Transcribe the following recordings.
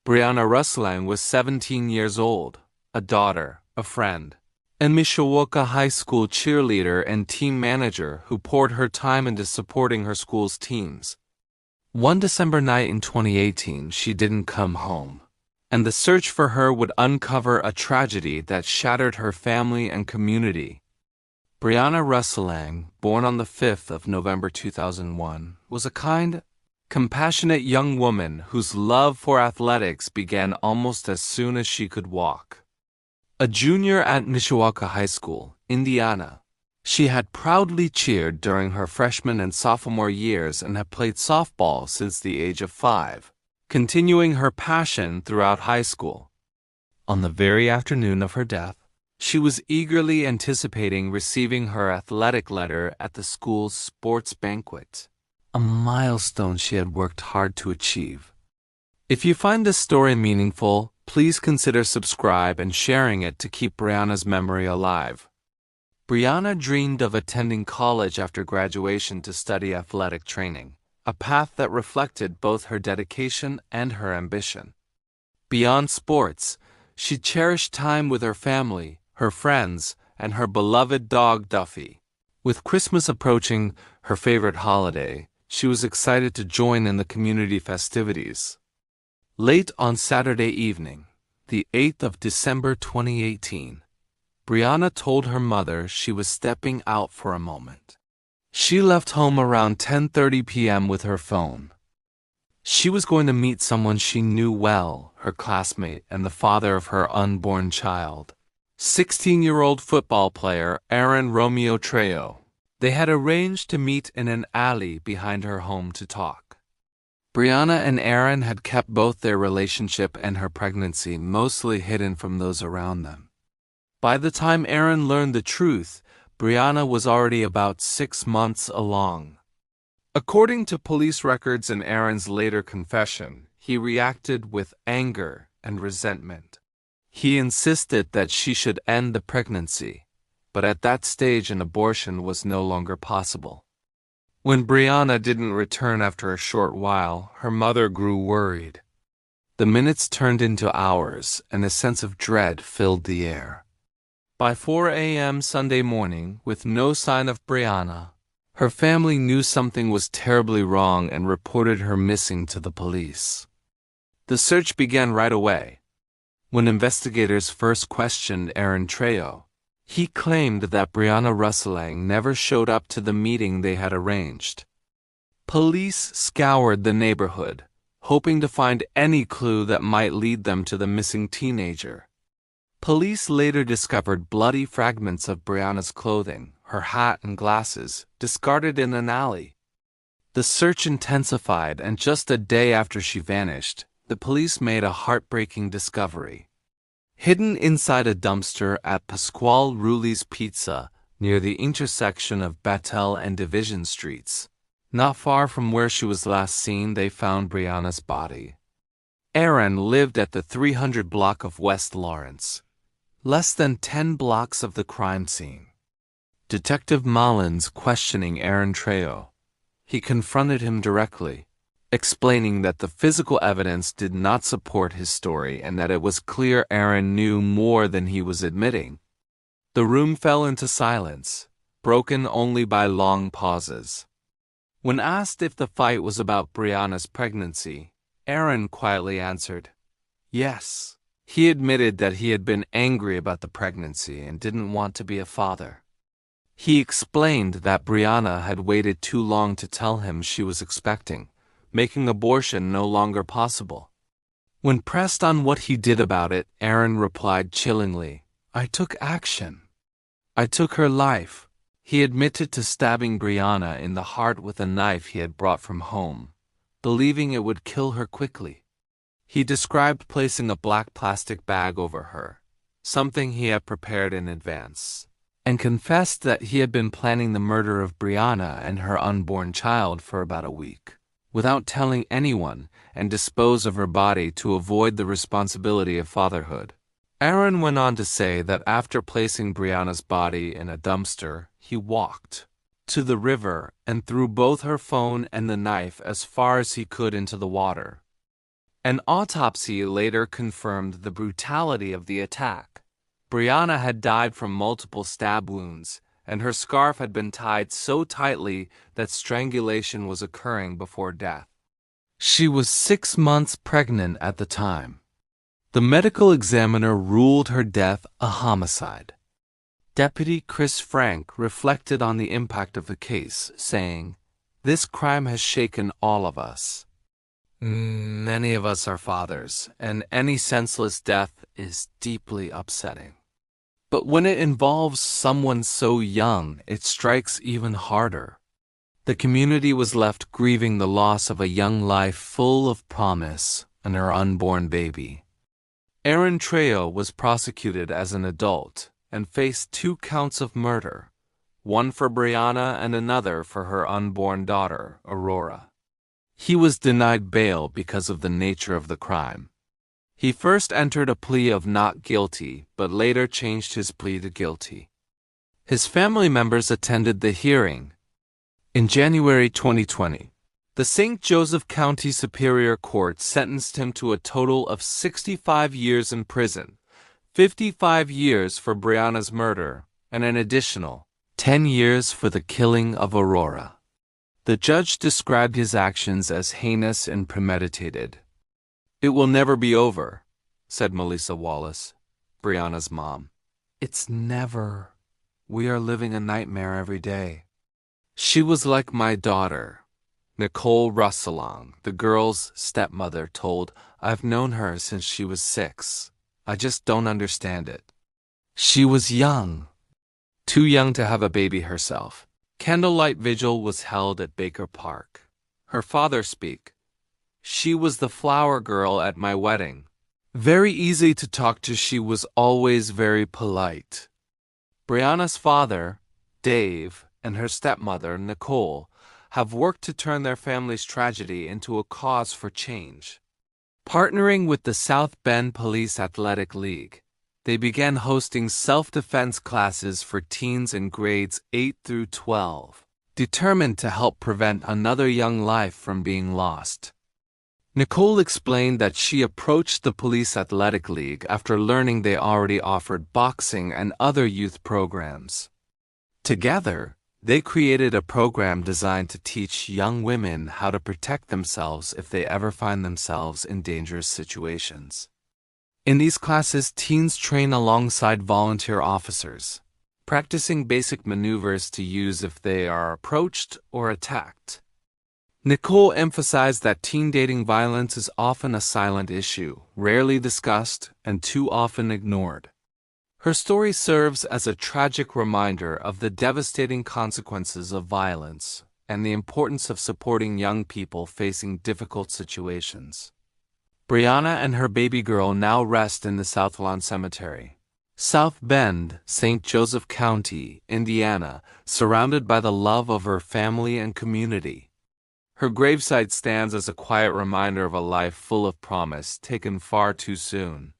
Breana Rouhselang was 17 years old, a daughter, a friend, and Mishawaka High School cheerleader and team manager who poured her time into supporting her school's teams. One December night in 2018, she didn't come home, and the search for her would uncover a tragedy that shattered her family and community. Breana Rouhselang, born on the 5th of November 2001, was a kind, compassionate young woman whose love for athletics began almost as soon as she could walk. A junior at Mishawaka High School, Indiana, she had proudly cheered during her freshman and sophomore years and had played softball since the age of 5, continuing her passion throughout high school. On the very afternoon of her death, she was eagerly anticipating receiving her athletic letter at the school's sports banquet, a milestone she had worked hard to achieve. If you find this story meaningful, please consider subscribing and sharing it to keep Breana's memory alive. Breana dreamed of attending college after graduation to study athletic training, a path that reflected both her dedication and her ambition. Beyond sports, she cherished time with her family, her friends, and her beloved dog Duffy. With Christmas approaching, her favorite holiday, she was excited to join in the community festivities. Late on Saturday evening, the 8th of December 2018, Breana told her mother she was stepping out for a moment. She left home around 10:30 p.m. with her phone. She was going to meet someone she knew well, her classmate and the father of her unborn child, 16-year-old football player Aaron Romeo Trejo. They had arranged to meet in an alley behind her home to talk. Breana and Aaron had kept both their relationship and her pregnancy mostly hidden from those around them. By the time Aaron learned the truth, Breana was already about 6 months along. According to police records and Aaron's later confession, he reacted with anger and resentment. He insisted that she should end the pregnancy, but at that stage an abortion was no longer possible. When Breana didn't return after a short while, her mother grew worried. The minutes turned into hours, and a sense of dread filled the air. By 4 a.m. Sunday morning, with no sign of Breana, her family knew something was terribly wrong and reported her missing to the police. The search began right away. When investigators first questioned Aaron Trejo, he claimed that Breana Rouhselang never showed up to the meeting they had arranged. Police scoured the neighborhood, hoping to find any clue that might lead them to the missing teenager. Police later discovered bloody fragments of Breana's clothing, her hat and glasses, discarded in an alley. The search intensified, and just a day after she vanished, the police made a heartbreaking discovery. Hidden inside a dumpster at Pasquale Ruli's Pizza, near the intersection of Battelle and Division Streets, not far from where she was last seen, they found Breana's body. Aaron lived at the 300 block of West Lawrence, less than 10 blocks of the crime scene. Detective Mullins questioning Aaron Trejo. He confronted him directly, explaining that the physical evidence did not support his story and that it was clear Aaron knew more than he was admitting. The room fell into silence, broken only by long pauses. When asked if the fight was about Breana's pregnancy, Aaron quietly answered, "Yes." He admitted that he had been angry about the pregnancy and didn't want to be a father. He explained that Breana had waited too long to tell him she was expecting, making abortion no longer possible. When pressed on what he did about it, Aaron replied chillingly, "I took action. I took her life." He admitted to stabbing Breana in the heart with a knife he had brought from home, believing it would kill her quickly. He described placing a black plastic bag over her, something he had prepared in advance, and confessed that he had been planning the murder of Breana and her unborn child for about a week, without telling anyone, and dispose of her body to avoid the responsibility of fatherhood. Aaron went on to say that after placing Breana's body in a dumpster, he walked to the river and threw both her phone and the knife as far as he could into the water. An autopsy later confirmed the brutality of the attack. Breana had died from multiple stab wounds, and her scarf had been tied so tightly that strangulation was occurring before death. She was 6 months pregnant at the time. The medical examiner ruled her death a homicide. Deputy Chris Frank reflected on the impact of the case, saying, "This crime has shaken all of us. Many of us are fathers, and any senseless death is deeply upsetting. But when it involves someone so young, it strikes even harder." The community was left grieving the loss of a young life full of promise and her unborn baby. Aaron Trejo was prosecuted as an adult and faced 2 counts of murder, one for Breana and another for her unborn daughter, Aurora. He was denied bail because of the nature of the crime. He first entered a plea of not guilty, but later changed his plea to guilty. His family members attended the hearing. In January 2020, the St. Joseph County Superior Court sentenced him to a total of 65 years in prison, 55 years for Breana's murder, and an additional 10 years for the killing of Aurora. The judge described his actions as heinous and premeditated. "It will never be over," said Melissa Wallace, Breana's mom. "It's never. We are living a nightmare every day." "She was like my daughter," Nicole Rouhselang, the girl's stepmother, told, "I've known her since she was 6. I just don't understand it. She was young. Too young to have a baby herself." Candlelight vigil was held at Baker Park. Her father speak, "She was the flower girl at my wedding. Very easy to talk to. She was always very polite." Breana's father, Dave, and her stepmother, Nicole, have worked to turn their family's tragedy into a cause for change. Partnering with the South Bend Police Athletic League, they began hosting self-defense classes for teens in grades 8 through 12, determined to help prevent another young life from being lost. Nicole explained that she approached the Police Athletic League after learning they already offered boxing and other youth programs. Together, they created a program designed to teach young women how to protect themselves if they ever find themselves in dangerous situations. In these classes, teens train alongside volunteer officers, practicing basic maneuvers to use if they are approached or attacked. Nicole emphasized that teen dating violence is often a silent issue, rarely discussed, and too often ignored. Her story serves as a tragic reminder of the devastating consequences of violence and the importance of supporting young people facing difficult situations. Breana and her baby girl now rest in the South Lawn Cemetery, South Bend, St. Joseph County, Indiana, surrounded by the love of her family and community. Her gravesite stands as a quiet reminder of a life full of promise taken far too soon.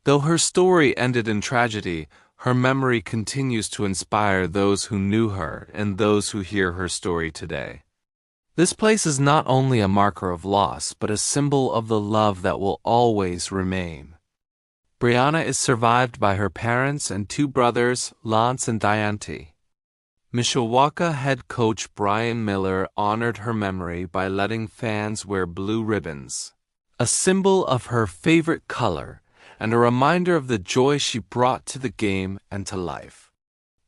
Though her story ended in tragedy, her memory continues to inspire those who knew her and those who hear her story today. This place is not only a marker of loss, but a symbol of the love that will always remain. Breana is survived by her parents and 2 brothers, Lance and Diante. Mishawaka head coach Brian Miller honored her memory by letting fans wear blue ribbons, a symbol of her favorite color and a reminder of the joy she brought to the game and to life.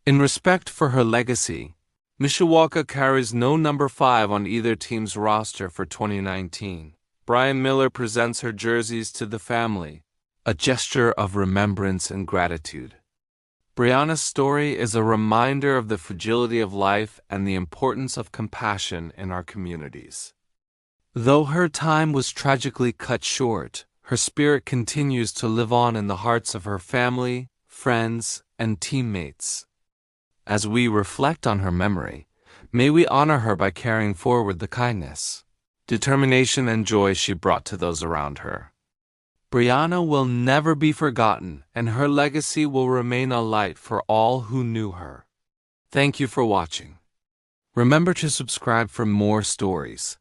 In respect for her legacy, Mishawaka carries no number 5 on either team's roster for 2019. Brian Miller presents her jerseys to the family, a gesture of remembrance and gratitude. Breana's story is a reminder of the fragility of life and the importance of compassion in our communities. Though her time was tragically cut short, her spirit continues to live on in the hearts of her family, friends, and teammates. As we reflect on her memory, may we honor her by carrying forward the kindness, determination, and joy she brought to those around her. Breana will never be forgotten, and her legacy will remain a light for all who knew her. Thank you for watching. Remember to subscribe for more stories.